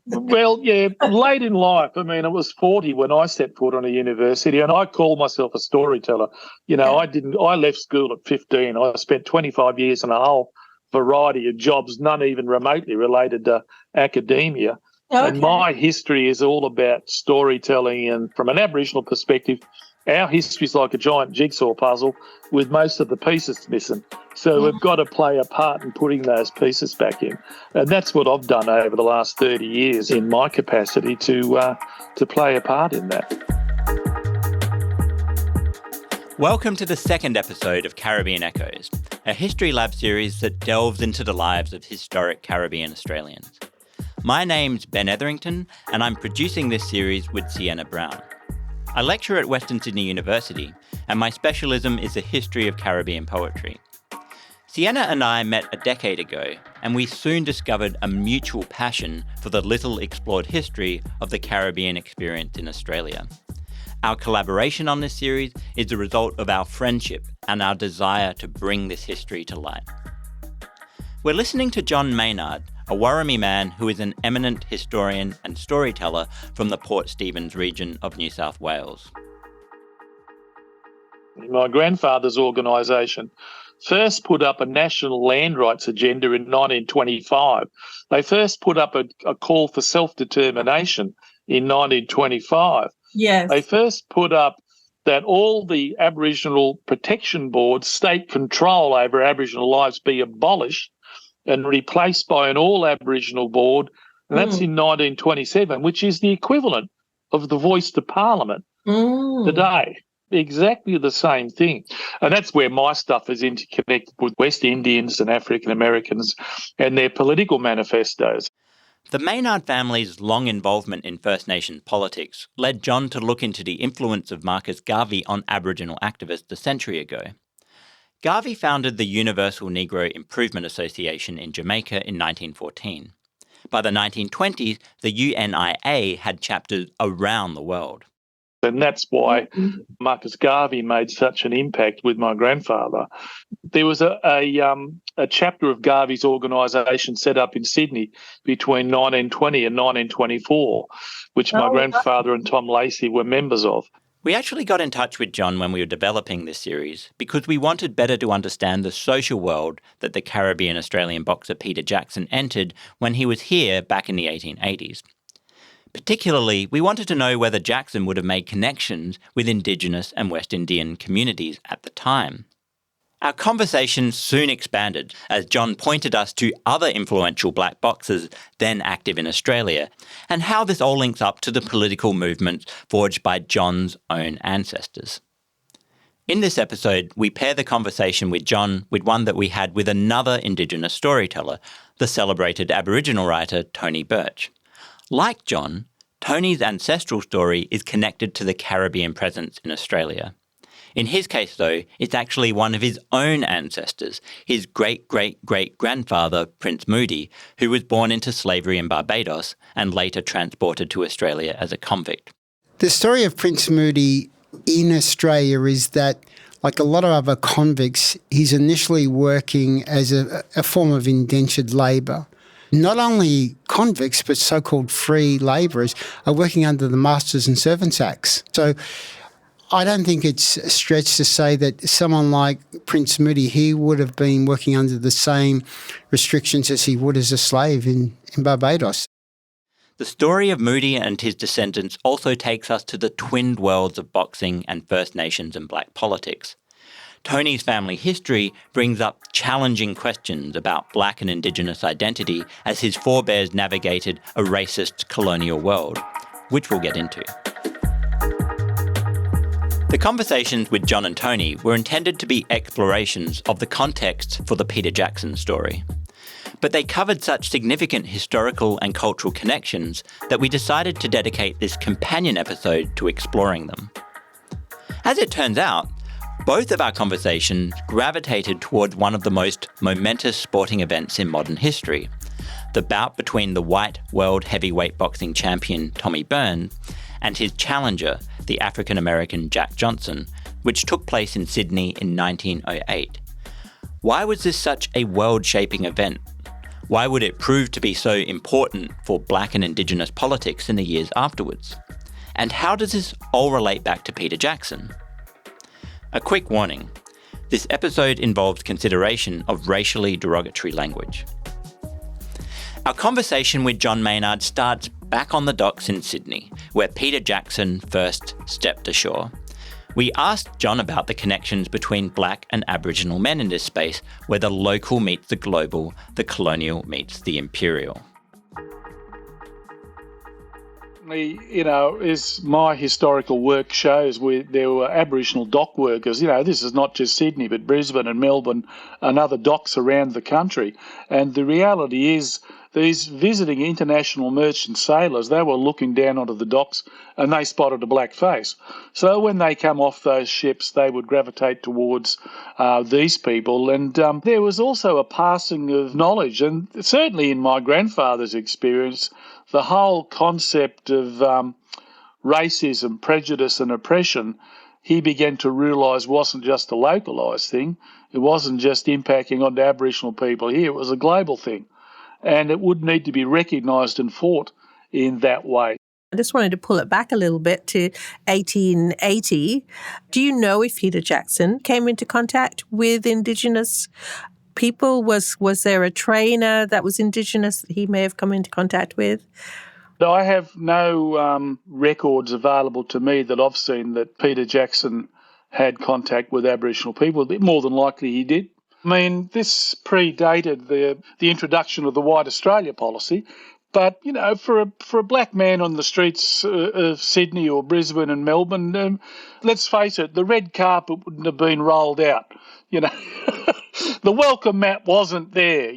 Well, yeah, late in life. I mean, I was 40 when I stepped foot on a university, and I call myself a storyteller. You know, I left school at 15. I spent 25 years in a whole variety of jobs, none even remotely related to academia. Okay. And my history is all about storytelling, and from an Aboriginal perspective, our history is like a giant jigsaw puzzle with most of the pieces missing. So we've got to play a part in putting those pieces back in. And that's what I've done over the last 30 years in my capacity to play a part in that. Welcome to the second episode of Caribbean Echoes, a History Lab series that delves into the lives of historic Caribbean Australians. My name's Ben Etherington, and I'm producing this series with Sienna Brown. I lecture at Western Sydney University, and my specialism is the history of Caribbean poetry. Sienna and I met a decade ago, and we soon discovered a mutual passion for the little explored history of the Caribbean experience in Australia. Our collaboration on this series is the result of our friendship and our desire to bring this history to light. We're listening to John Maynard, a Worimi man who is an eminent historian and storyteller from the Port Stephens region of New South Wales. My grandfather's organisation first put up a national land rights agenda in 1925. They first put up a call for self-determination in 1925. Yes. They first put up that all the Aboriginal protection boards, state control over Aboriginal lives be abolished and replaced by an all-Aboriginal board, and that's in 1927, which is the equivalent of the voice to Parliament today. Exactly the same thing. And that's where my stuff is interconnected with West Indians and African Americans and their political manifestos. The Maynard family's long involvement in First Nations politics led John to look into the influence of Marcus Garvey on Aboriginal activists a century ago. Garvey founded the Universal Negro Improvement Association in Jamaica in 1914. By the 1920s, the UNIA had chapters around the world. And that's why Marcus Garvey made such an impact with my grandfather. There was a chapter of Garvey's organisation set up in Sydney between 1920 and 1924, which my grandfather and Tom Lacey were members of. We actually got in touch with John when we were developing this series because we wanted better to understand the social world that the Caribbean Australian boxer Peter Jackson entered when he was here back in the 1880s. Particularly, we wanted to know whether Jackson would have made connections with Indigenous and West Indian communities at the time. Our conversation soon expanded as John pointed us to other influential black boxers then active in Australia and how this all links up to the political movements forged by John's own ancestors. In this episode, we pair the conversation with John with one that we had with another Indigenous storyteller, the celebrated Aboriginal writer Tony Birch. Like John, Tony's ancestral story is connected to the Caribbean presence in Australia. In his case, though, it's actually one of his own ancestors, his great-great-great-grandfather, Prince Moody, who was born into slavery in Barbados and later transported to Australia as a convict. The story of Prince Moody in Australia is that, like a lot of other convicts, he's initially working as a form of indentured labour. Not only convicts, but so-called free labourers are working under the Masters and Servants Acts. So I don't think it's a stretch to say that someone like Prince Moody, he would have been working under the same restrictions as he would as a slave in Barbados. The story of Moody and his descendants also takes us to the twinned worlds of boxing and First Nations and black politics. Tony's family history brings up challenging questions about black and Indigenous identity as his forebears navigated a racist colonial world, which we'll get into. The conversations with John and Tony were intended to be explorations of the context for the Peter Jackson story. But they covered such significant historical and cultural connections that we decided to dedicate this companion episode to exploring them. As it turns out, both of our conversations gravitated towards one of the most momentous sporting events in modern history, the bout between the white world heavyweight boxing champion Tommy Burns and his challenger, the African-American Jack Johnson, which took place in Sydney in 1908. Why was this such a world-shaping event? Why would it prove to be so important for Black and Indigenous politics in the years afterwards? And how does this all relate back to Peter Jackson? A quick warning. This episode involves consideration of racially derogatory language. Our conversation with John Maynard starts back on the docks in Sydney, where Peter Jackson first stepped ashore. We asked John about the connections between Black and Aboriginal men in this space, where the local meets the global, the colonial meets the imperial. As my historical work shows, there were Aboriginal dock workers. This is not just Sydney, but Brisbane and Melbourne and other docks around the country. And the reality is, these visiting international merchant sailors, they were looking down onto the docks and they spotted a black face. So when they come off those ships, they would gravitate towards these people. And there was also a passing of knowledge. And certainly in my grandfather's experience, the whole concept of racism, prejudice and oppression, he began to realise wasn't just a localised thing. It wasn't just impacting on the Aboriginal people here. It was a global thing. And it would need to be recognised and fought in that way. I just wanted to pull it back a little bit to 1880. Do you know if Peter Jackson came into contact with Indigenous people? Was there a trainer that was Indigenous that he may have come into contact with? I have no records available to me that I've seen that Peter Jackson had contact with Aboriginal people. More than likely he did. I mean, this predated the introduction of the White Australia policy, but, for a black man on the streets of Sydney or Brisbane and Melbourne, let's face it, the red carpet wouldn't have been rolled out, The welcome mat wasn't there,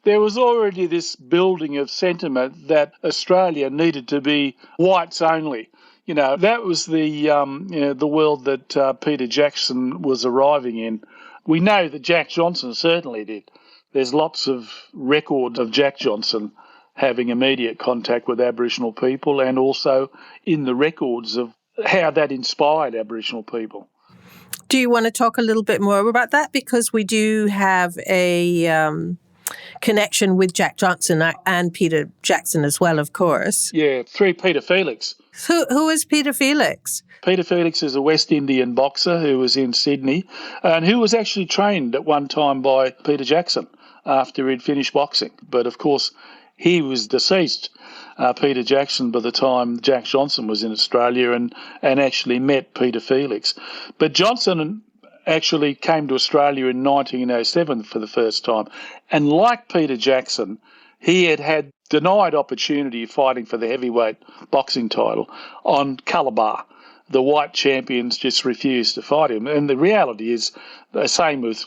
There was already this building of sentiment that Australia needed to be whites only. That was the world that Peter Jackson was arriving in. We know that Jack Johnson certainly did. There's lots of records of Jack Johnson having immediate contact with Aboriginal people, and also in the records of how that inspired Aboriginal people. Do you want to talk a little bit more about that? Because we do have a connection with Jack Johnson and Peter Jackson as well, of course. Yeah, through Peter Felix. Who is Peter Felix? Peter Felix is a West Indian boxer who was in Sydney and who was actually trained at one time by Peter Jackson after he'd finished boxing. But, of course, he was deceased, Peter Jackson, by the time Jack Johnson was in Australia and actually met Peter Felix. But Johnson actually came to Australia in 1907 for the first time. And like Peter Jackson, he had denied opportunity of fighting for the heavyweight boxing title on Calabar. The white champions just refused to fight him. And the reality is, the same with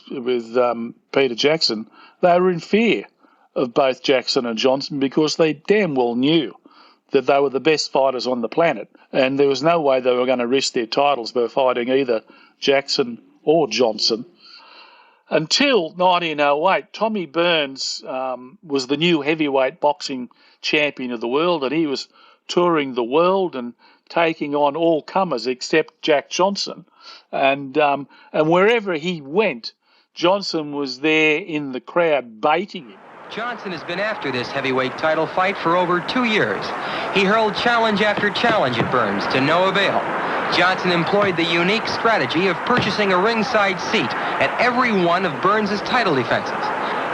Peter Jackson, they were in fear of both Jackson and Johnson because they damn well knew that they were the best fighters on the planet. And there was no way they were going to risk their titles by fighting either Jackson or Johnson. Until 1908, Tommy Burns was the new heavyweight boxing champion of the world, and he was touring the world and taking on all comers except Jack Johnson. And wherever he went, Johnson was there in the crowd baiting him. Johnson has been after this heavyweight title fight for over 2 years. He hurled challenge after challenge at Burns to no avail. Johnson employed the unique strategy of purchasing a ringside seat at every one of Burns' title defenses.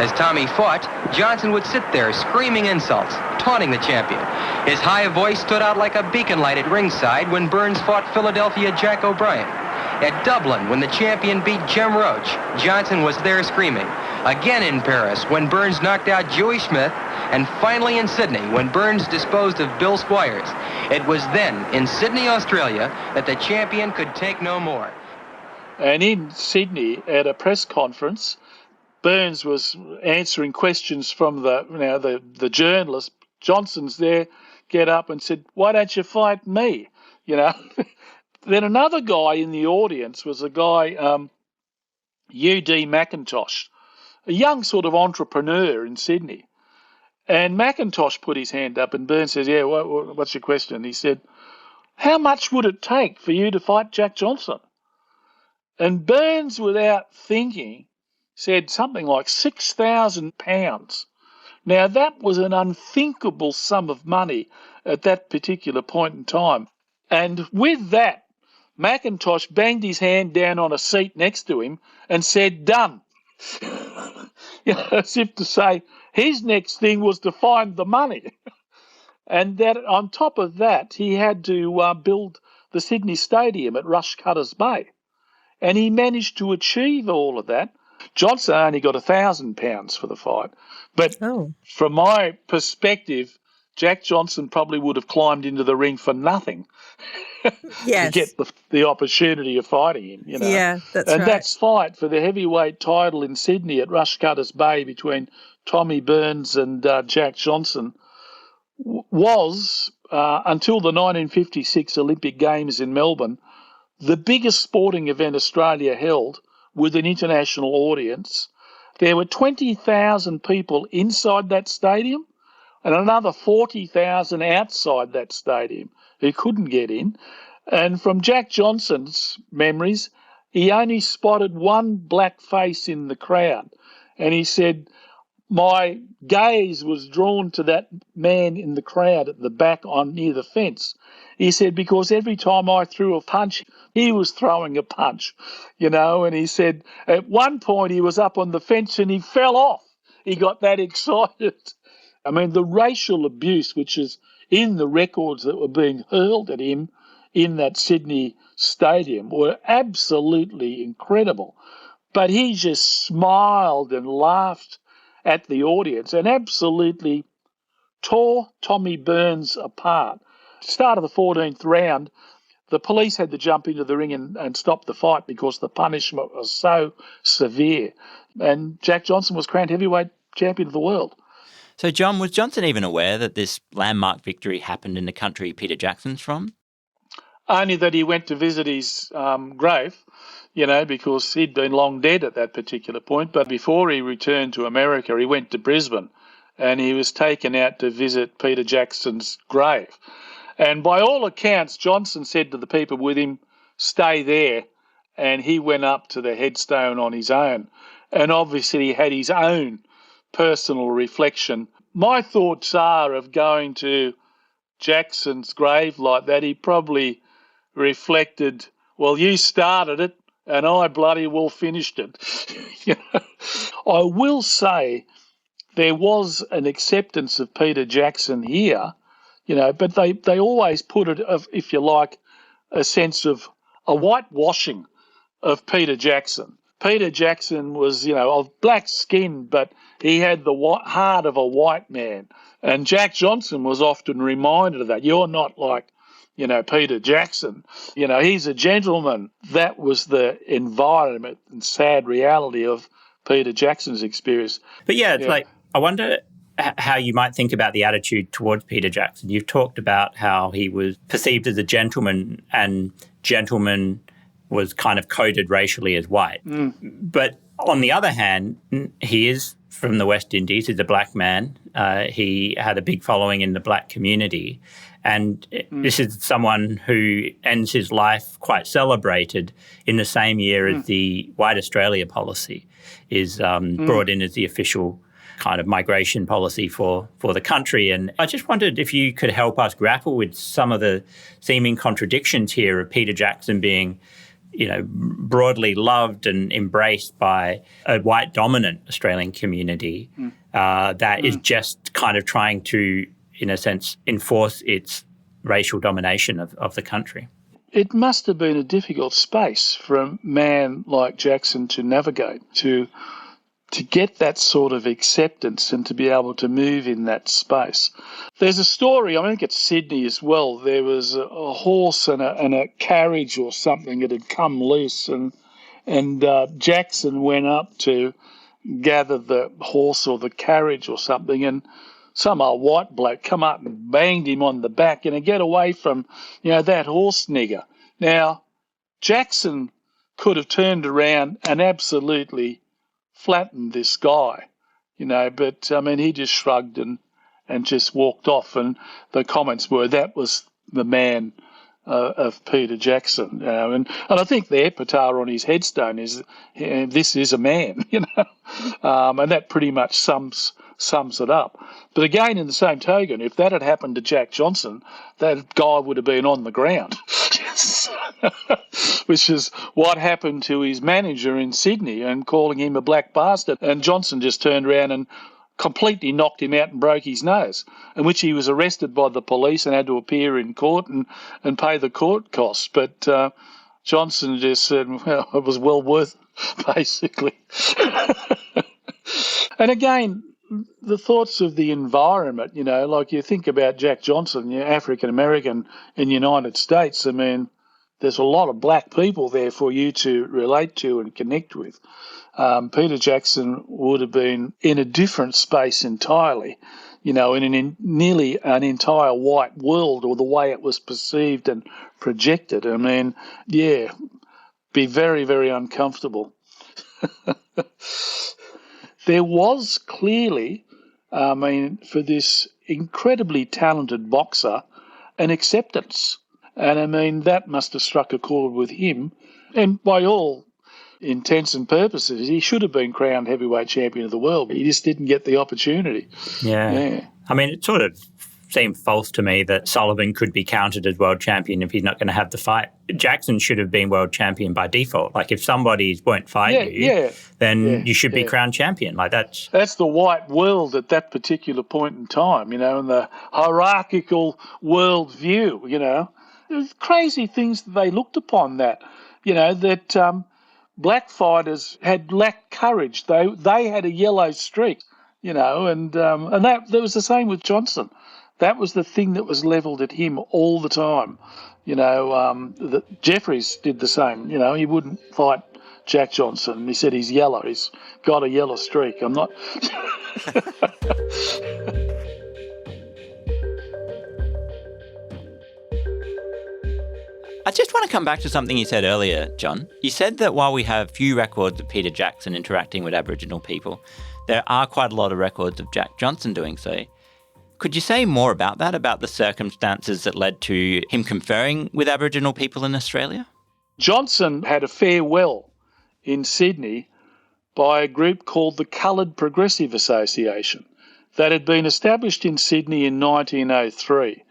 As Tommy fought, Johnson would sit there screaming insults, taunting the champion. His high voice stood out like a beacon light at ringside when Burns fought Philadelphia Jack O'Brien. At Dublin, when the champion beat Jim Roach, Johnson was there screaming. Again in Paris, when Burns knocked out Joey Smith, and finally in Sydney, when Burns disposed of Bill Squires. It was then, in Sydney, Australia, that the champion could take no more. And in Sydney, at a press conference, Burns was answering questions from the journalist. Johnson's there, get up and said, "Why don't you fight me?" Then another guy in the audience was a guy, U.D. McIntosh, a young sort of entrepreneur in Sydney. And McIntosh put his hand up and Burns said, "Yeah, what's your question?" He said, "How much would it take for you to fight Jack Johnson?" And Burns, without thinking, said something like £6,000. Now, that was an unthinkable sum of money at that particular point in time. And with that, McIntosh banged his hand down on a seat next to him and said, "Done." As if to say his next thing was to find the money. And that on top of that, he had to build the Sydney Stadium at Rushcutters Bay. And he managed to achieve all of that. Johnson only got £1,000 for the fight. But from my perspective, Jack Johnson probably would have climbed into the ring for nothing to get the opportunity of fighting him. Yeah, that's and right. that fight for the heavyweight title in Sydney at Rushcutters Bay between Tommy Burns and Jack Johnson was, until the 1956 Olympic Games in Melbourne, the biggest sporting event Australia held with an international audience. There were 20,000 people inside that stadium and another 40,000 outside that stadium who couldn't get in. And from Jack Johnson's memories, he only spotted one black face in the crowd. And he said, "My gaze was drawn to that man in the crowd at the back near the fence." He said, "Because every time I threw a punch, he was throwing a punch, and he said at one point he was up on the fence and he fell off. He got that excited. I mean, the racial abuse, which is in the records that were being hurled at him in that Sydney stadium, were absolutely incredible. But he just smiled and laughed at the audience and absolutely tore Tommy Burns apart. Start of the 14th round, the police had to jump into the ring and stop the fight because the punishment was so severe. And Jack Johnson was crowned heavyweight champion of the world. So, John, was Johnson even aware that this landmark victory happened in the country Peter Jackson's from? Only that he went to visit his grave, because he'd been long dead at that particular point. But before he returned to America, he went to Brisbane and he was taken out to visit Peter Jackson's grave. And by all accounts, Johnson said to the people with him, "Stay there." And he went up to the headstone on his own. And obviously he had his own personal reflection. My thoughts are of going to Jackson's grave like that, he probably reflected, "Well, you started it and I bloody well finished it." I will say there was an acceptance of Peter Jackson here, but they always put it, if you like, a sense of a whitewashing of Peter Jackson. Peter Jackson was, of black skin, but he had the heart of a white man. And Jack Johnson was often reminded of that. "You're not like, Peter Jackson. He's a gentleman." That was the environment and sad reality of Peter Jackson's experience. But I wonder how you might think about the attitude towards Peter Jackson. You've talked about how he was perceived as a gentleman, and gentleman was kind of coded racially as white. But on the other hand, he is from the West Indies. He's a black man. He had a big following in the black community. And this is someone who ends his life quite celebrated in the same year as the White Australia policy is brought in as the official kind of migration policy for the country. And I just wondered if you could help us grapple with some of the seeming contradictions here of Peter Jackson being, broadly loved and embraced by a white dominant Australian community that is just kind of trying to, in a sense, enforce its racial domination of the country. It must have been a difficult space for a man like Jackson to navigate, to get that sort of acceptance and to be able to move in that space. There's a story, I think it's Sydney as well, there was a horse and a carriage or something that had come loose, and Jackson went up to gather the horse or the carriage or something, and some old white bloke come up and banged him on the back and get away from, that horse nigger. Now, Jackson could have turned around and absolutely flattened this guy, but, he just shrugged and just walked off. And the comments were, that was the man of Peter Jackson. And I think the epitaph on his headstone is, "This is a man," and that pretty much sums sums it up. But again, in the same token, if that had happened to Jack Johnson, that guy would have been on the ground, which is what happened to his manager in Sydney and calling him a black bastard. And Johnson just turned around and completely knocked him out and broke his nose, in which he was arrested by the police and had to appear in court and pay the court costs. But Johnson just said, well, it was well worth it, basically. And again, the thoughts of the environment, like you think about Jack Johnson, African-American in the United States, I mean, there's a lot of black people there for you to relate to and connect with. Peter Jackson would have been in a different space entirely, in nearly an entire white world, or the way it was perceived and projected. I mean, yeah, be very, very uncomfortable. There was clearly, for this incredibly talented boxer, an acceptance. And that must have struck a chord with him. And by all intents and purposes, he should have been crowned heavyweight champion of the world. He just didn't get the opportunity. Yeah. It sort of seemed false to me that Sullivan could be counted as world champion if he's not going to have the fight. Jackson should have been world champion by default. Like, if somebody won't fight then you should be crowned champion. Like, that's the white world at that particular point in time, in the hierarchical world view, There's crazy things that they looked upon that black fighters had lacked courage. They had a yellow streak, and that was the same with Johnson. That was the thing that was levelled at him all the time. Jeffries did the same. He wouldn't fight Jack Johnson. He said he's yellow. He's got a yellow streak. I'm not. I just want to come back to something you said earlier, John. You said that while we have few records of Peter Jackson interacting with Aboriginal people, there are quite a lot of records of Jack Johnson doing so. Could you say more about that, about the circumstances that led to him conferring with Aboriginal people in Australia? Johnson had a farewell in Sydney by a group called the Coloured Progressive Association that had been established in Sydney in 1903.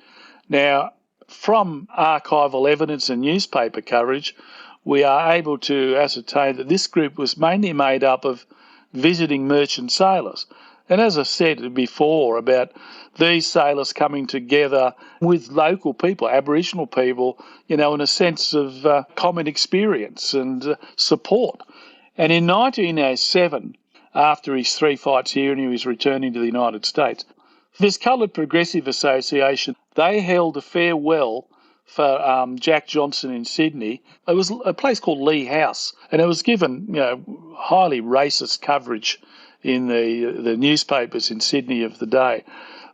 Now, from archival evidence and newspaper coverage, we are able to ascertain that this group was mainly made up of visiting merchant sailors. And as I said before about these sailors coming together with local people, Aboriginal people, in a sense of common experience and support. And in 1907, after his 3 fights here and he was returning to the United States, this Coloured Progressive Association, they held a farewell for Jack Johnson in Sydney. It was a place called Lee House, and it was given, highly racist coverage in the newspapers in Sydney of the day.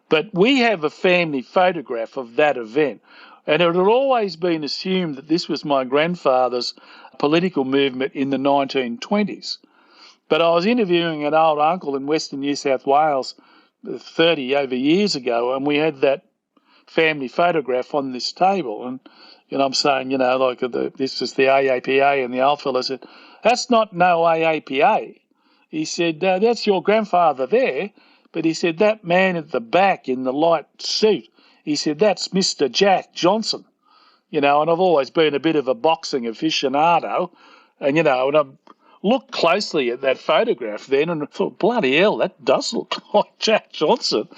But we have a family photograph of that event, and it had always been assumed that this was my grandfather's political movement in the 1920s. But I was interviewing an old uncle in Western New South Wales 30 over years ago, and we had that family photograph on this table, and I'm saying, this is the AAPA, and the old fellow said, that's not no AAPA. He said, that's your grandfather there, but he said, that man at the back in the light suit, he said, that's Mr. Jack Johnson. And I've always been a bit of a boxing aficionado, and, and I looked closely at that photograph then and thought, bloody hell, that does look like Jack Johnson.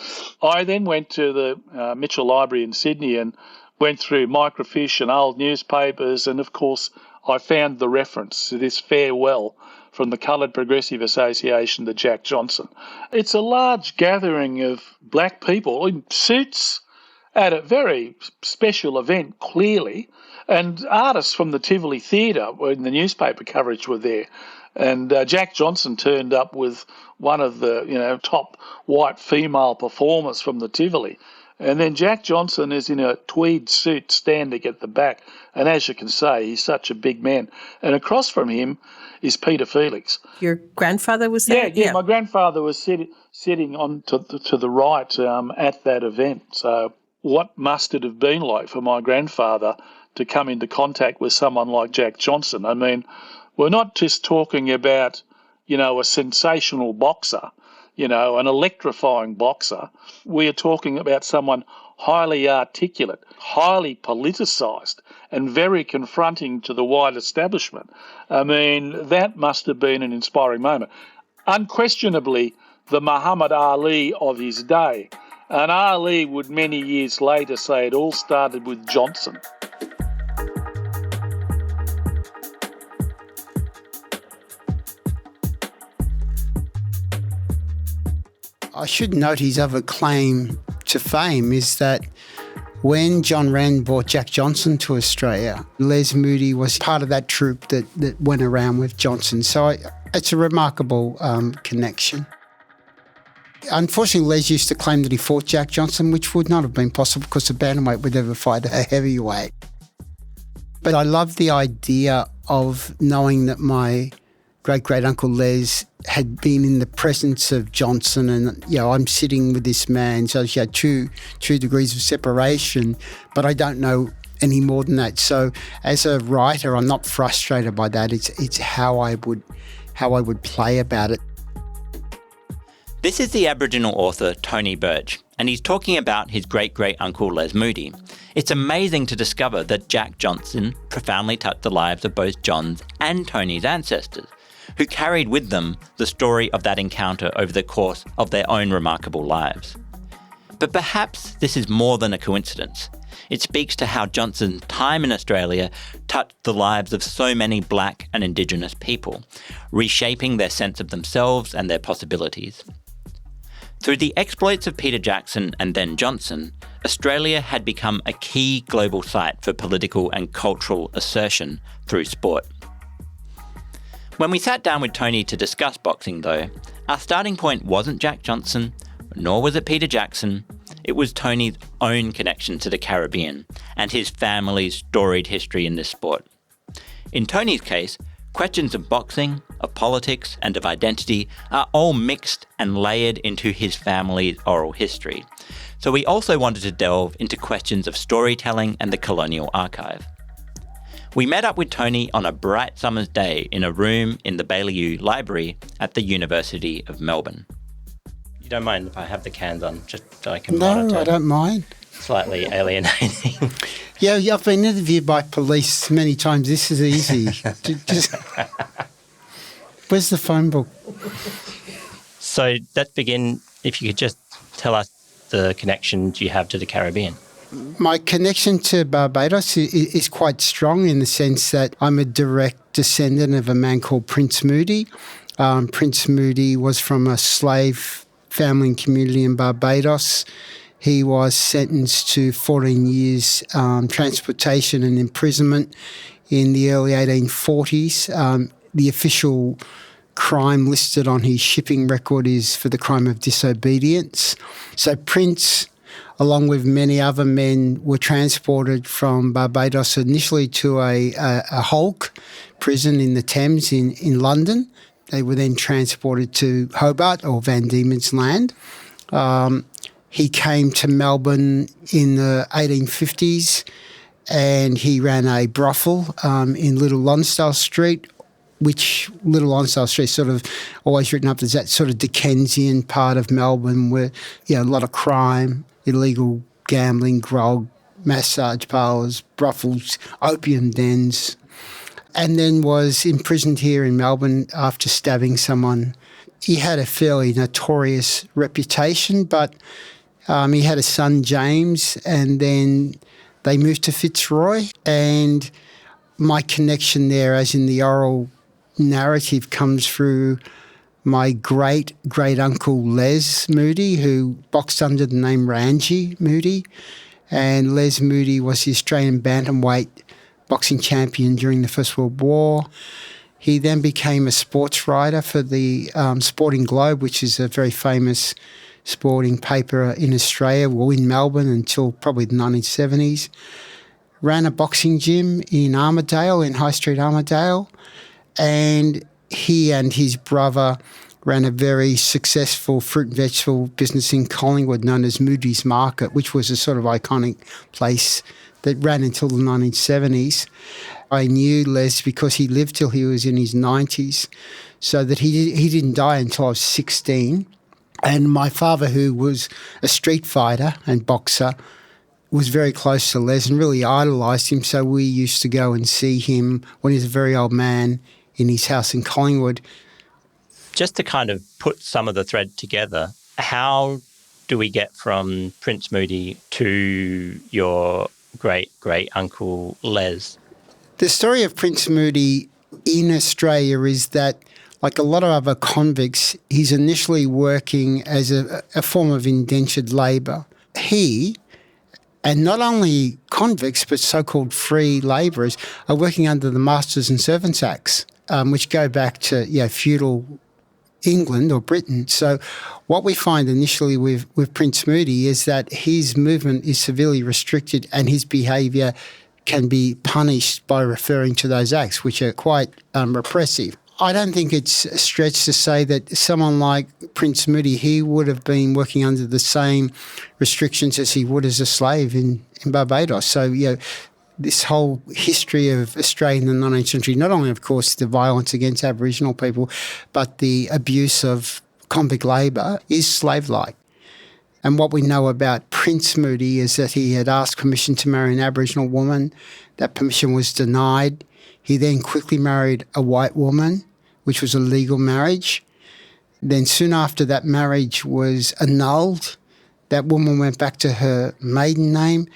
I then went to the Mitchell Library in Sydney and went through microfiche and old newspapers, and of course I found the reference to this farewell from the Coloured Progressive Association to Jack Johnson. It's a large gathering of black people in suits at a very special event, clearly, and artists from the Tivoli Theatre in the newspaper coverage were there. And Jack Johnson turned up with one of the top white female performers from the Tivoli. And then Jack Johnson is in a tweed suit standing at the back. And as you can say, he's such a big man. And across from him is Peter Felix. Your grandfather was there? Yeah. My grandfather was sitting on to the right at that event. So what must it have been like for my grandfather to come into contact with someone like Jack Johnson? I mean, we're not just talking about, a sensational boxer. an electrifying boxer. We are talking about someone highly articulate, highly politicised, and very confronting to the white establishment. I mean, that must have been an inspiring moment. Unquestionably, the Muhammad Ali of his day. And Ali would many years later say it all started with Johnson. I should note his other claim to fame is that when John Wren brought Jack Johnson to Australia, Les Moody was part of that troupe that went around with Johnson. So it's a remarkable connection. Unfortunately, Les used to claim that he fought Jack Johnson, which would not have been possible because a bantamweight would never fight a heavyweight. But I love the idea of knowing that my great-great-uncle Les had been in the presence of Johnson and, I'm sitting with this man, so she had two degrees of separation, but I don't know any more than that. So as a writer, I'm not frustrated by that. It's how I would play about it. This is the Aboriginal author Tony Birch, and he's talking about his great-great-uncle Les Moody. It's amazing to discover that Jack Johnson profoundly touched the lives of both John's and Tony's ancestors, who carried with them the story of that encounter over the course of their own remarkable lives. But perhaps this is more than a coincidence. It speaks to how Johnson's time in Australia touched the lives of so many Black and Indigenous people, reshaping their sense of themselves and their possibilities. Through the exploits of Peter Jackson and then Johnson, Australia had become a key global site for political and cultural assertion through sport. When we sat down with Tony to discuss boxing, though, our starting point wasn't Jack Johnson, nor was it Peter Jackson. It was Tony's own connection to the Caribbean and his family's storied history in this sport. In Tony's case, questions of boxing, of politics, and of identity are all mixed and layered into his family's oral history. So we also wanted to delve into questions of storytelling and the colonial archive. We met up with Tony on a bright summer's day in a room in the Baillieu Library at the University of Melbourne. You don't mind if I have the cans on, just so I can monitor? No, I don't mind. Slightly alienating. Yeah, I've been interviewed by police many times. This is easy. Where's the phone book? So let's begin. If you could just tell us the connections you have to the Caribbean. My connection to Barbados is quite strong in the sense that I'm a direct descendant of a man called Prince Moody. Prince Moody was from a slave family and community in Barbados. He was sentenced to 14 years transportation and imprisonment in the early 1840s. The official crime listed on his shipping record is for the crime of disobedience. So Prince, along with many other men, were transported from Barbados initially to a Hulk prison in the Thames in London. They were then transported to Hobart or Van Diemen's Land. He came to Melbourne in the 1850s and he ran a brothel in Little Lonsdale Street, which Little Lonsdale Street sort of always written up as that sort of Dickensian part of Melbourne where, a lot of crime, illegal gambling, grog, massage parlours, brothels, opium dens, and then was imprisoned here in Melbourne after stabbing someone. He had a fairly notorious reputation, but he had a son, James, and then they moved to Fitzroy. And my connection there, as in the oral narrative, comes through my great-great-uncle Les Moody, who boxed under the name Ranji Moody. And Les Moody was the Australian bantamweight boxing champion during the First World War. He then became a sports writer for the Sporting Globe, which is a very famous sporting paper in Australia, well, in Melbourne until probably the 1970s. Ran a boxing gym in Armadale, in High Street Armadale, and he and his brother ran a very successful fruit and vegetable business in Collingwood known as Moody's Market, which was a sort of iconic place that ran until the 1970s. I knew Les because he lived till he was in his 90s, so that he didn't die until I was 16. And my father, who was a street fighter and boxer, was very close to Les and really idolised him. So we used to go and see him when he was a very old man in his house in Collingwood. Just to kind of put some of the thread together, how do we get from Prince Moody to your great-great-uncle Les? The story of Prince Moody in Australia is that, like a lot of other convicts, he's initially working as a form of indentured labour. He, and not only convicts but so-called free labourers, are working under the Masters and Servants Acts, which go back to feudal England or Britain. So what we find initially with Prince Moody is that his movement is severely restricted and his behaviour can be punished by referring to those acts, which are quite repressive. I don't think it's a stretch to say that someone like Prince Moody, he would have been working under the same restrictions as he would as a slave in Barbados. So, this whole history of Australia in the 19th century, not only, of course, the violence against Aboriginal people, but the abuse of convict labour is slave-like. And what we know about Prince Moody is that he had asked permission to marry an Aboriginal woman. That permission was denied. He then quickly married a white woman, which was a legal marriage. Then soon after that marriage was annulled, that woman went back to her maiden name,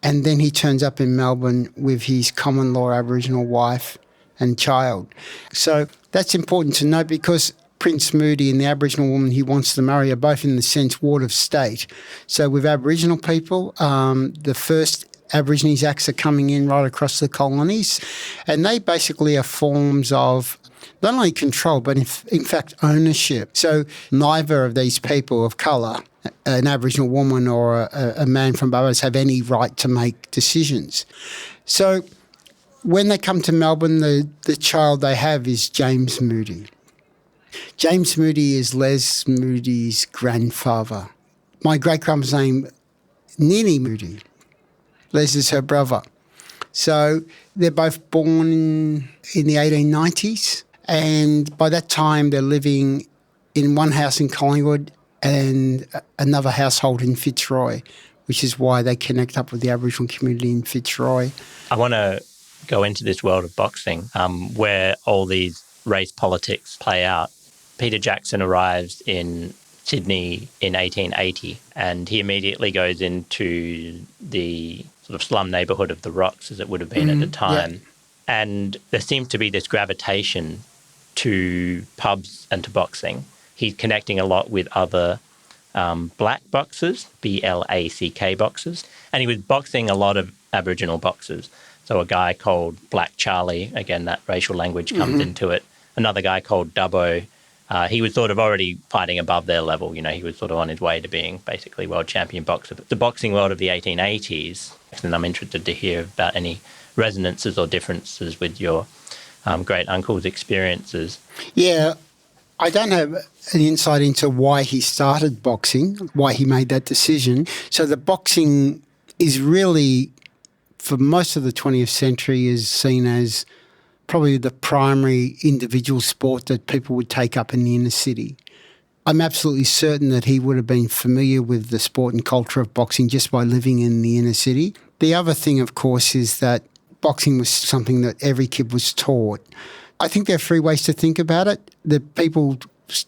and then he turns up in Melbourne with his common law Aboriginal wife and child. So that's important to note because Prince Moody and the Aboriginal woman he wants to marry are both in the sense ward of state. So with Aboriginal people, the first Aborigines Acts are coming in right across the colonies, and they basically are forms of not only control but in fact ownership. So neither of these people of colour, an Aboriginal woman or a man from Barbados, have any right to make decisions. So when they come to Melbourne, the child they have is James Moody. James Moody is Les Moody's grandfather. My great-grandma's name, Nini Moody. Les is her brother. So they're both born in the 1890s, and by that time they're living in one house in Collingwood and another household in Fitzroy, which is why they connect up with the Aboriginal community in Fitzroy. I want to go into this world of boxing where all these race politics play out. Peter Jackson arrives in Sydney in 1880 and he immediately goes into the sort of slum neighbourhood of the Rocks, as it would have been at the time. Yeah. And there seems to be this gravitation to pubs and to boxing. He's connecting a lot with other black boxers, BLACK boxers, and he was boxing a lot of Aboriginal boxers. So a guy called Black Charlie, again, that racial language comes into it. Another guy called Dubbo. He was sort of already fighting above their level. He was sort of on his way to being basically world champion boxer. The boxing world of the 1880s, and I'm interested to hear about any resonances or differences with your great uncle's experiences. Yeah, I don't have an insight into why he started boxing, why he made that decision. So the boxing is really, for most of the 20th century, is seen as probably the primary individual sport that people would take up in the inner city. I'm absolutely certain that he would have been familiar with the sport and culture of boxing just by living in the inner city. The other thing, of course, is that boxing was something that every kid was taught. I think there are three ways to think about it. The people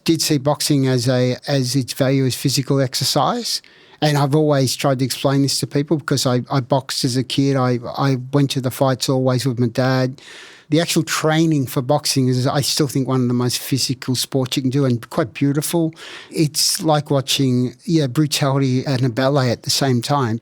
did see boxing as its value as physical exercise. And I've always tried to explain this to people because I boxed as a kid. I went to the fights always with my dad. The actual training for boxing is, I still think, one of the most physical sports you can do and quite beautiful. It's like watching brutality and a ballet at the same time.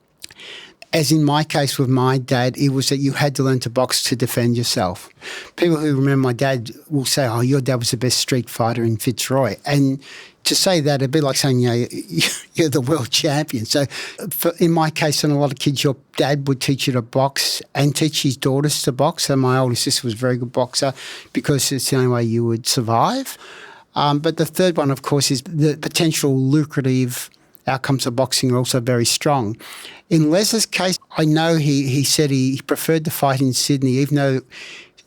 As in my case with my dad, it was that you had to learn to box to defend yourself. People who remember my dad will say, oh, your dad was the best street fighter in Fitzroy. And to say that, it'd be like saying, you're the world champion. So in my case, and a lot of kids, your dad would teach you to box and teach his daughters to box. And my older sister was a very good boxer because it's the only way you would survive. But the third one, of course, is the potential lucrative outcomes of boxing are also very strong. In Les's case, I know he said he preferred to fight in Sydney, even though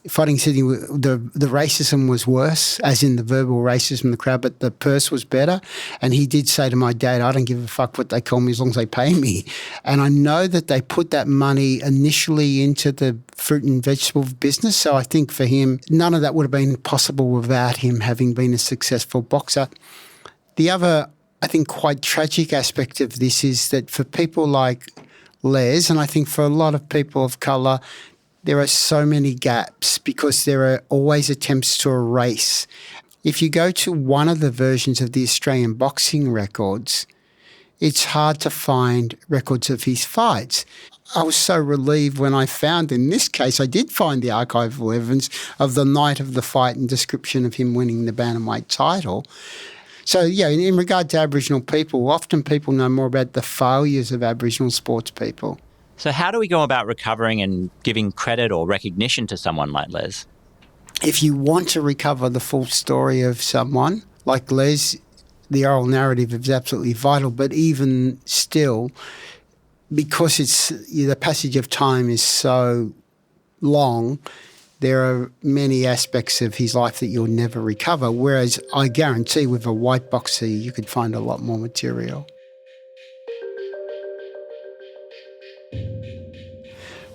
Fighting Sydney, the racism was worse, as in the verbal racism in the crowd, but the purse was better. And he did say to my dad, I don't give a fuck what they call me as long as they pay me. And I know that they put that money initially into the fruit and vegetable business. So I think for him, none of that would have been possible without him having been a successful boxer. The other, I think, quite tragic aspect of this is that for people like Les, and I think for a lot of people of colour, there are so many gaps because there are always attempts to erase. If you go to one of the versions of the Australian boxing records, it's hard to find records of his fights. I was so relieved when I found, in this case, I did find the archival evidence of the night of the fight and description of him winning the bantamweight title. So, yeah, in regard to Aboriginal people, often people know more about the failures of Aboriginal sports people. So how do we go about recovering and giving credit or recognition to someone like Les? If you want to recover the full story of someone like Les, the oral narrative is absolutely vital. But even still, because the passage of time is so long, there are many aspects of his life that you'll never recover, whereas I guarantee with a white boxer you could find a lot more material.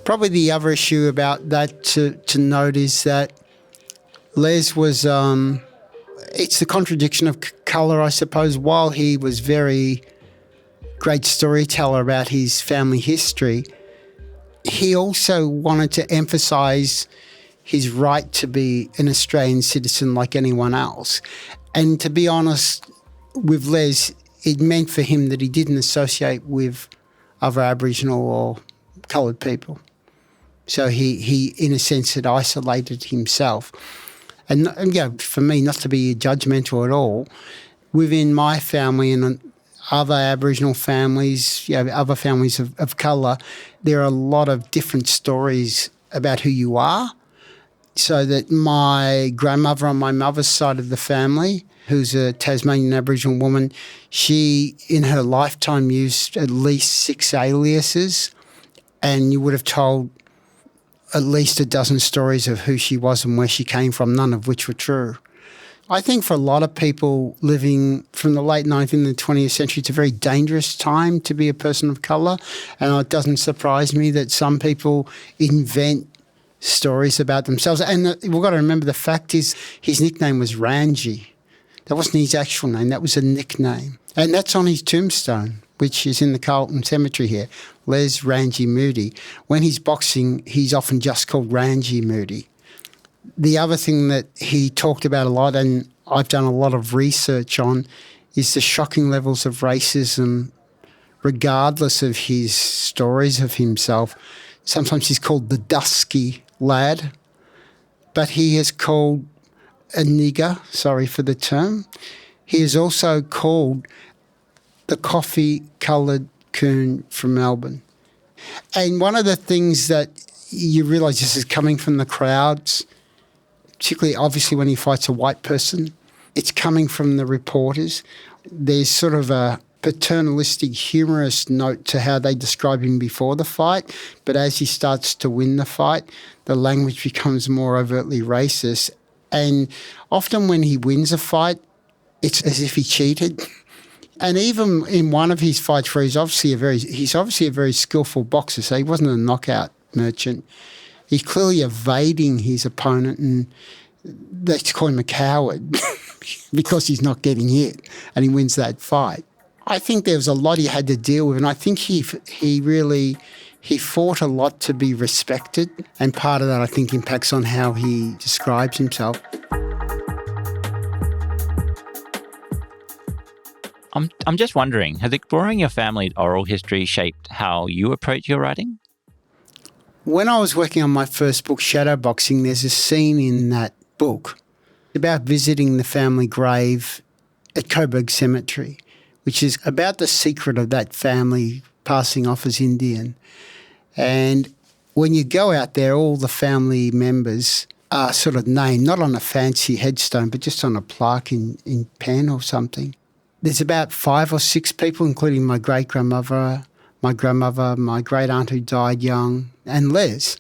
Probably the other issue about that to note is that Les was, it's the contradiction of colour, I suppose. While he was very great storyteller about his family history, he also wanted to emphasise his right to be an Australian citizen like anyone else. And to be honest, with Les, it meant for him that he didn't associate with other Aboriginal or coloured people. So he in a sense, had isolated himself. And for me, not to be judgmental at all, within my family and other Aboriginal families, other families of colour, there are a lot of different stories about who you are. So that my grandmother on my mother's side of the family, who's a Tasmanian Aboriginal woman, she in her lifetime used at least 6 aliases, and you would have told at least a dozen stories of who she was and where she came from, none of which were true. I think for a lot of people living from the late 19th and the 20th century, it's a very dangerous time to be a person of colour, and it doesn't surprise me that some people invent stories about themselves. And we've got to remember the fact is his nickname was Ranji. That wasn't his actual name, that was a nickname. And that's on his tombstone, which is in the Carlton Cemetery here, Les Ranji Moody. When he's boxing, he's often just called Ranji Moody. The other thing that he talked about a lot, and I've done a lot of research on, is the shocking levels of racism, regardless of his stories of himself. Sometimes he's called the dusky lad, but he is called a nigger, sorry for the term. He is also called the coffee-coloured coon from Melbourne. And one of the things that you realise this is coming from the crowds, particularly obviously when he fights a white person, it's coming from the reporters. There's sort of a paternalistic, humorous note to how they describe him before the fight, but as he starts to win the fight, the language becomes more overtly racist. And often when he wins a fight, it's as if he cheated. And even in one of his fights where he's obviously a very skillful boxer, so he wasn't a knockout merchant, he's clearly evading his opponent, and they call him a coward because he's not getting hit, and he wins that fight. I think there was a lot he had to deal with, and I think he fought a lot to be respected, and part of that I think impacts on how he describes himself. I'm just wondering, has exploring your family's oral history shaped how you approach your writing? When I was working on my first book, Shadowboxing, there's a scene in that book about visiting the family grave at Coburg Cemetery, which is about the secret of that family passing off as Indian. And when you go out there, all the family members are sort of named, not on a fancy headstone, but just on a plaque in pen or something. There's about 5 or 6 people, including my great-grandmother, my grandmother, my great-aunt who died young, and Les.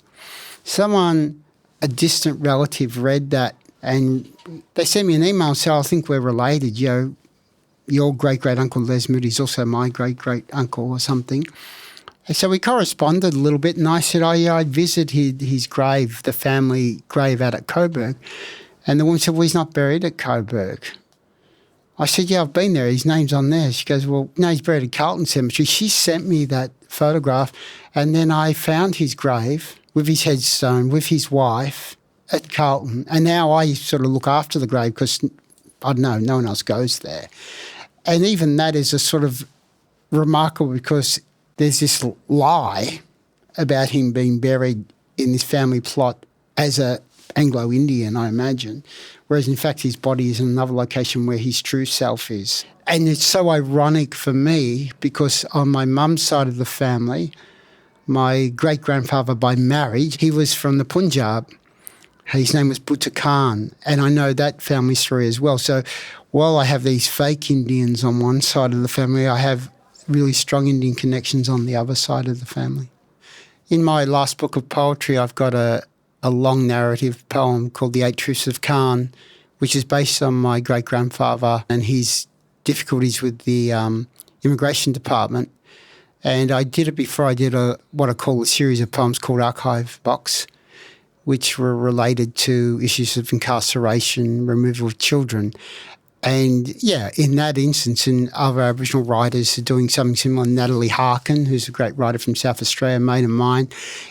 Someone a distant relative read that and they sent me an email and said, I think we're related. Your great-great-uncle Les Moody is also my great-great-uncle or something. And so we corresponded a little bit, and I said, I'd visited his grave, the family grave out at Coburg. And the woman said, well, he's not buried at Coburg. I said, yeah, I've been there. His name's on there. She goes, well, no, he's buried at Carlton Cemetery. She sent me that photograph, and then I found his grave with his headstone, with his wife at Carlton. And now I sort of look after the grave because, I don't know, no one else goes there. And even that is a sort of remarkable because there's this lie about him being buried in this family plot as a Anglo-Indian, I imagine, whereas in fact his body is in another location where his true self is. And it's so ironic for me because on my mum's side of the family, my great-grandfather by marriage, he was from the Punjab. His name was Butta Khan, and I know that family story as well. So while I have these fake Indians on one side of the family, I have really strong Indian connections on the other side of the family. In my last book of poetry, I've got a long narrative poem called The Eight Truths of Khan, which is based on my great-grandfather and his difficulties with the immigration department. And I did it before I did what I call a series of poems called Archive Box, which were related to issues of incarceration, removal of children. And, yeah, in that instance, and other Aboriginal writers are doing something similar, Natalie Harkin, who's a great writer from South Australia, a mate of mine,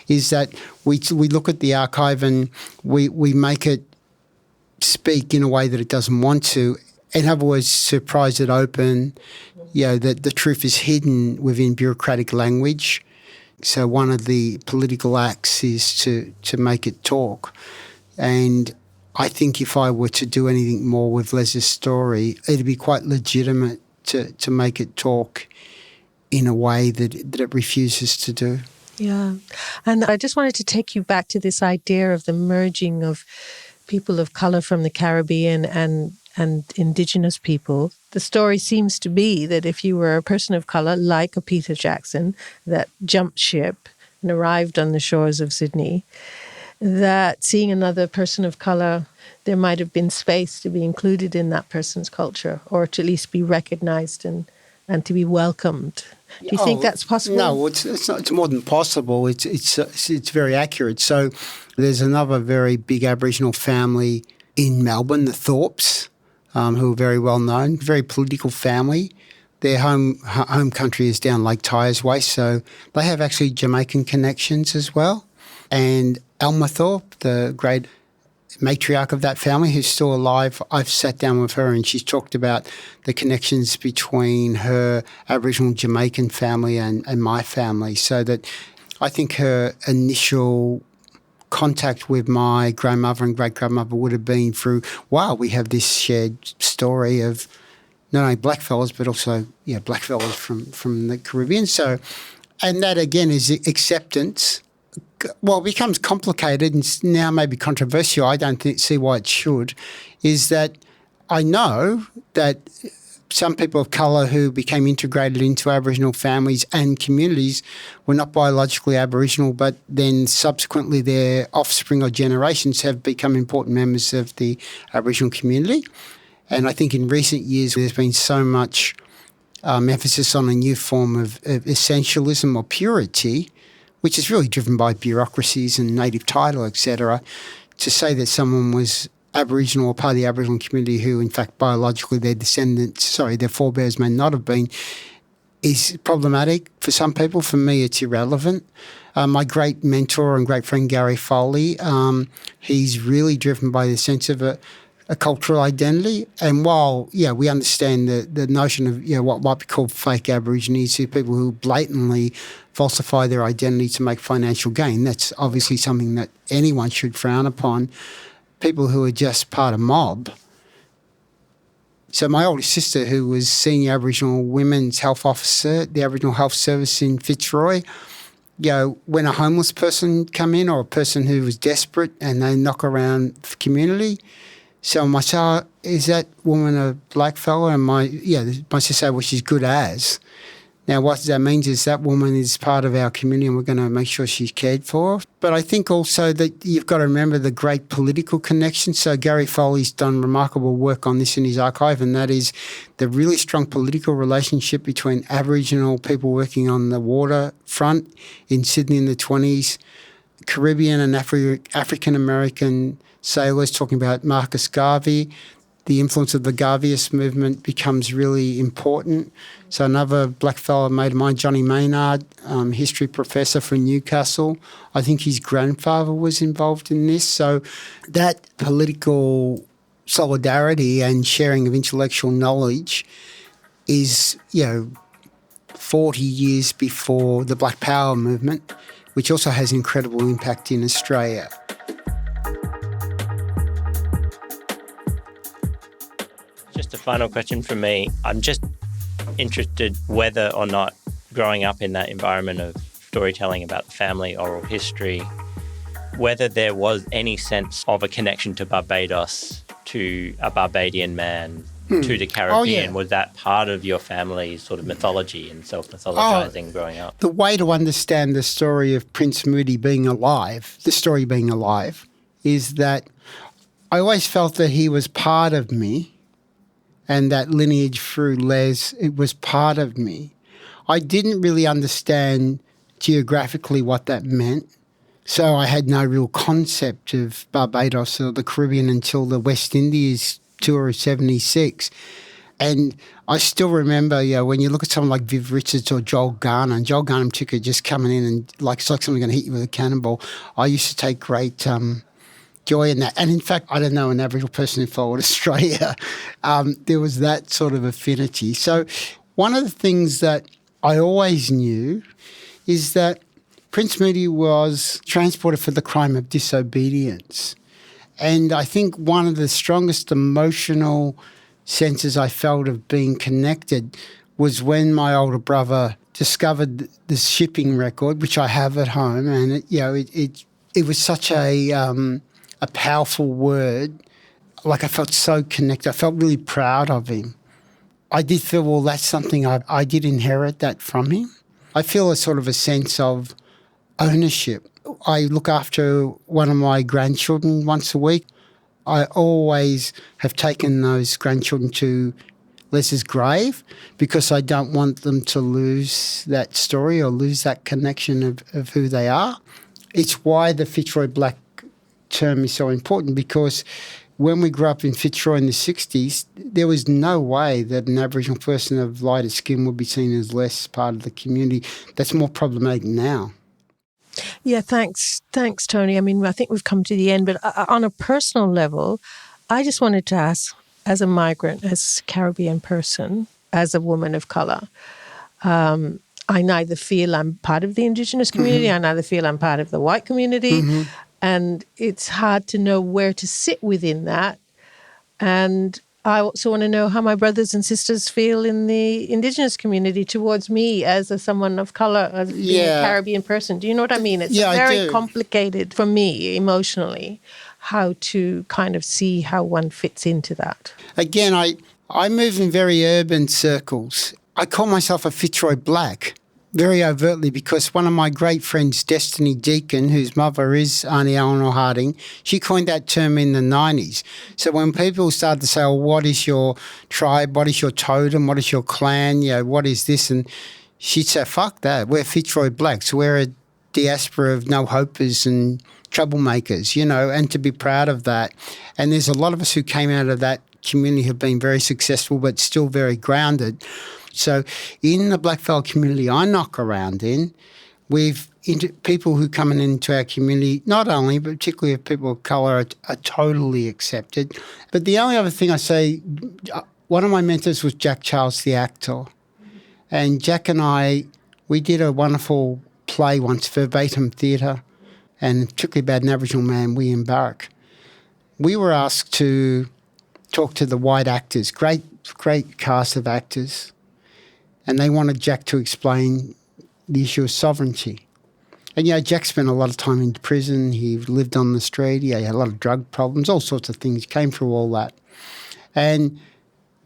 is that we look at the archive and we make it speak in a way that it doesn't want to. In other words, surprise it open, that the truth is hidden within bureaucratic language. So one of the political acts is to make it talk. And I think if I were to do anything more with Les's story, it'd be quite legitimate to make it talk in a way that it refuses to do. Yeah. And I just wanted to take you back to this idea of the merging of people of colour from the Caribbean and Indigenous people. The story seems to be that if you were a person of colour, like a Peter Jackson, that jumped ship and arrived on the shores of Sydney, that seeing another person of colour, there might have been space to be included in that person's culture or to at least be recognised and to be welcomed. Do you think that's possible? No, it's not. It's more than possible. It's very accurate. So there's another very big Aboriginal family in Melbourne, the Thorpes, who are very well known, very political family. Their home country is down Lake Tyers Way, so they have actually Jamaican connections as well. And Alma Thorpe, the great matriarch of that family who's still alive, I've sat down with her and she's talked about the connections between her Aboriginal Jamaican family and my family, so that I think her initial contact with my grandmother and great-grandmother would have been through, wow, we have this shared story of not only blackfellas but also blackfellas from the Caribbean. So, and that again is acceptance. Well, it becomes complicated and now maybe controversial. I don't see why it should. Is that I know that some people of colour who became integrated into Aboriginal families and communities were not biologically Aboriginal, but then subsequently their offspring or generations have become important members of the Aboriginal community. And I think in recent years there's been so much emphasis on a new form of essentialism or purity, which is really driven by bureaucracies and native title, etc., to say that someone was Aboriginal or part of the Aboriginal community who, in fact, biologically their forebears may not have been, is problematic for some people. For me, it's irrelevant. My great mentor and great friend, Gary Foley, he's really driven by the sense of a cultural identity. And while, we understand the notion of, what might be called fake Aborigines, who people who blatantly falsify their identity to make financial gain, that's obviously something that anyone should frown upon. People who are just part of mob. So my older sister, who was senior Aboriginal women's health officer at the Aboriginal Health Service in Fitzroy, when a homeless person come in or a person who was desperate and they knock around the community, so my sister, is that woman a black fella? And my sister said, well, she's good as. Now, what that means is that woman is part of our community and we're going to make sure she's cared for. But I think also that you've got to remember the great political connection. So Gary Foley's done remarkable work on this in his archive, and that is the really strong political relationship between Aboriginal people working on the waterfront in Sydney in the 20s, Caribbean and African-American sailors talking about Marcus Garvey. The influence of the Garveyist movement becomes really important. So another black fellow mate of mine, Johnny Maynard, history professor from Newcastle, I think his grandfather was involved in this. So that political solidarity and sharing of intellectual knowledge is, 40 years before the Black Power movement, which also has incredible impact in Australia. Just a final question from me. I'm just interested whether or not growing up in that environment of storytelling about the family, oral history, whether there was any sense of a connection to Barbados, to a Barbadian man, to the Caribbean. Oh, yeah. Was that part of your family's sort of mythology and self-mythologizing growing up? The way to understand the story of Prince Moody being alive, is that I always felt that he was part of me, and that lineage through Les, it was part of me. I didn't really understand geographically what that meant, so I had no real concept of Barbados or the Caribbean until the West Indies tour of 76. And I still remember, when you look at someone like Viv Richards or Joel Garner, and Joel Garner in particular just coming in and it's like someone's going to hit you with a cannonball, I used to take great joy in that. And in fact, I don't know an Aboriginal person who followed Australia. There was that sort of affinity. So one of the things that I always knew is that Prince Moody was transported for the crime of disobedience. And I think one of the strongest emotional senses I felt of being connected was when my older brother discovered the shipping record, which I have at home, and it was such a powerful word. Like I felt so connected. I felt really proud of him. I did feel, well, that's something I did inherit that from him. I feel a sort of a sense of ownership. I look after one of my grandchildren once a week. I always have taken those grandchildren to Les's grave because I don't want them to lose that story or lose that connection of who they are. It's why the Fitzroy Black term is so important, because when we grew up in Fitzroy in the 60s, there was no way that an Aboriginal person of lighter skin would be seen as less part of the community. That's more problematic now. Yeah, thanks, Tony. I mean, I think we've come to the end, but on a personal level, I just wanted to ask, as a migrant, as a Caribbean person, as a woman of colour, I neither feel I'm part of the Indigenous community, I neither feel I'm part of the white community, and it's hard to know where to sit within that. And I also want to know how my brothers and sisters feel in the Indigenous community towards me as someone of colour, as being a Caribbean person. Do you know what I mean? It's very complicated for me emotionally how to kind of see how one fits into that. Again, I move in very urban circles. I call myself a Fitzroy Black very overtly because one of my great friends, Destiny Deacon, whose mother is Auntie Eleanor Harding, she coined that term in the 90s. So when people started to say, well, what is your tribe, what is your totem, what is your clan, what is this? And she'd say, fuck that, we're Fitzroy Blacks, we're a diaspora of no-hopers and troublemakers, and to be proud of that. And there's a lot of us who came out of that community have been very successful but still very grounded. So in the blackfellow community I knock around in, people who come into our community, not only, but particularly if people of colour are totally accepted. But the only other thing I say, one of my mentors was Jack Charles, the actor. And Jack and I, we did a wonderful play once, verbatim theatre, and particularly about an Aboriginal man, William Barrack. We were asked to talk to the white actors, great cast of actors, and they wanted Jack to explain the issue of sovereignty. And, Jack spent a lot of time in prison. He lived on the street. He had a lot of drug problems, all sorts of things. He came through all that. And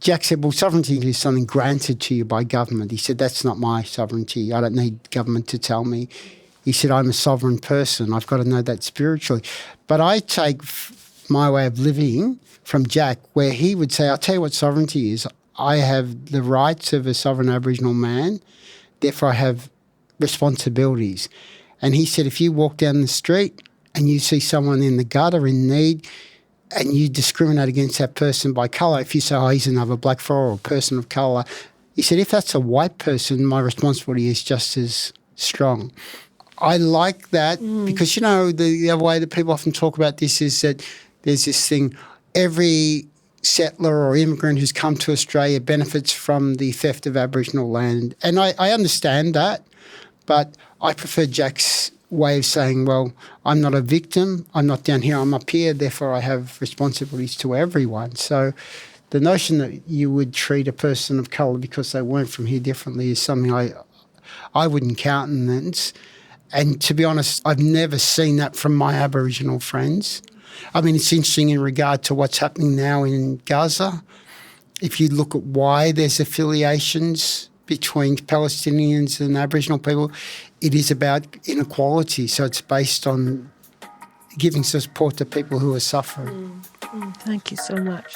Jack said, well, sovereignty is something granted to you by government. He said, that's not my sovereignty. I don't need government to tell me. He said, I'm a sovereign person. I've got to know that spiritually. But I take my way of living from Jack, where he would say, I'll tell you what sovereignty is. I have the rights of a sovereign Aboriginal man, therefore I have responsibilities. And he said, if you walk down the street and you see someone in the gutter in need and you discriminate against that person by colour, if you say, oh, he's another black fella or a person of colour, he said, if that's a white person, my responsibility is just as strong. I like that because, you know, the other way that people often talk about this is that there's this thing, every settler or immigrant who's come to Australia benefits from the theft of Aboriginal land. And I understand that, but I prefer Jack's way of saying, well, I'm not a victim, I'm not down here, I'm up here, therefore I have responsibilities to everyone. So the notion that you would treat a person of colour because they weren't from here differently is something I wouldn't countenance. And to be honest, I've never seen that from my Aboriginal friends. I mean, it's interesting in regard to what's happening now in Gaza. If you look at why there's affiliations between Palestinians and Aboriginal people, it is about inequality. So it's based on giving support to people who are suffering. Thank you so much.